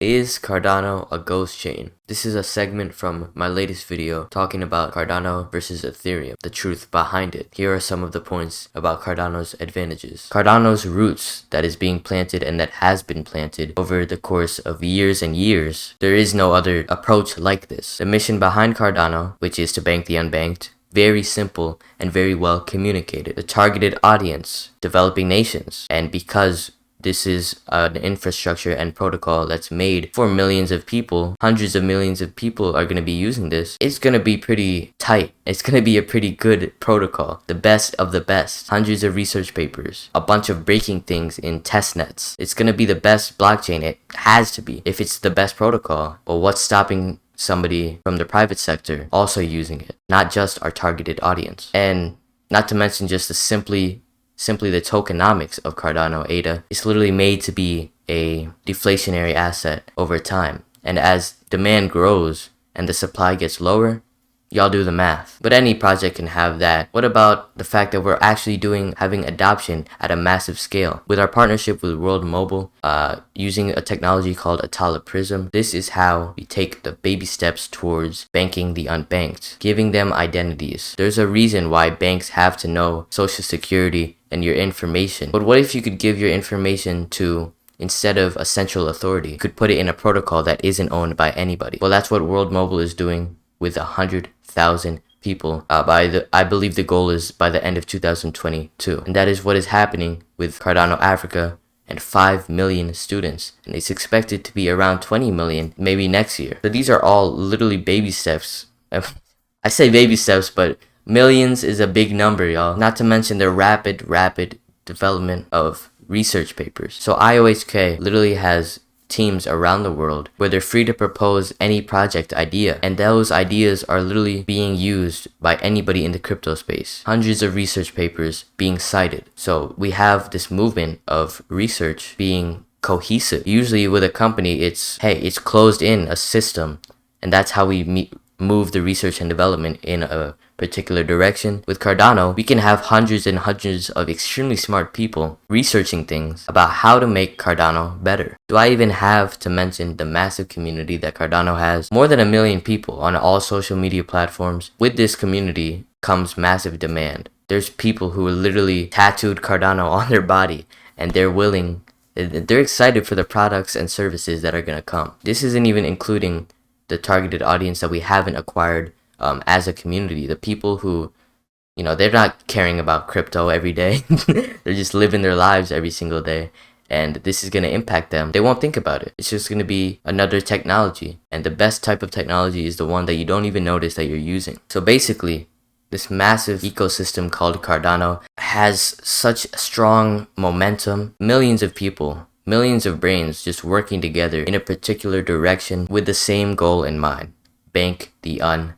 Is Cardano a ghost chain? This is a segment from my latest video talking about Cardano versus Ethereum, the truth behind it. Here are some of the points about Cardano's advantages. Cardano's roots that is being planted and that has been planted over the course of years and years. There is no other approach like this. The mission behind Cardano, which is to bank the unbanked, very simple and very well communicated. The targeted audience, developing nations, and because this is an infrastructure and protocol that's made for millions of people. Hundreds of millions of people are going to be using this. It's going to be pretty tight. It's going to be a pretty good protocol. The best of the best. Hundreds of research papers. A bunch of breaking things in test nets. It's going to be the best blockchain. It has to be if it's the best protocol. But what's stopping somebody from the private sector also using it? Not just our targeted audience. And not to mention just the simply the tokenomics of Cardano ADA is literally made to be a deflationary asset over time. And as demand grows and the supply gets lower, y'all do the math. But any project can have that. What about the fact that we're actually having adoption at a massive scale? With our partnership with World Mobile, using a technology called Untitled Prism, this is how we take the baby steps towards banking the unbanked, giving them identities. There's a reason why banks have to know social security and your information. But what if you could give your information to, instead of a central authority, you could put it in a protocol that isn't owned by anybody? Well, that's what World Mobile is doing with 100,000 people. I believe the goal is by the end of 2022. And that is what is happening with Cardano Africa and 5 million students. And it's expected to be around 20 million maybe next year. So these are all literally baby steps. I say baby steps, but millions is a big number, y'all. Not to mention the rapid development of research papers. So IOHK literally has teams around the world where they're free to propose any project idea, and those ideas are literally being used by anybody in the crypto space. Hundreds of research papers being cited. So we have this movement of research being cohesive. Usually with a company, it's closed in a system, and that's how we move the research and development in a particular direction. With Cardano, we can have hundreds and hundreds of extremely smart people researching things about how to make Cardano better. Do I even have to mention the massive community that Cardano has? More than 1 million people on all social media platforms. With this community comes massive demand. There's people who literally tattooed Cardano on their body, and they're excited for the products and services that are gonna come. This isn't even including the targeted audience that we haven't acquired as a community. The people who, they're not caring about crypto every day. They're just living their lives every single day. And this is going to impact them. They won't think about it. It's just going to be another technology. And the best type of technology is the one that you don't even notice that you're using. So basically, this massive ecosystem called Cardano has such strong momentum. Millions of people, millions of brains just working together in a particular direction with the same goal in mind. Bank the unbanked.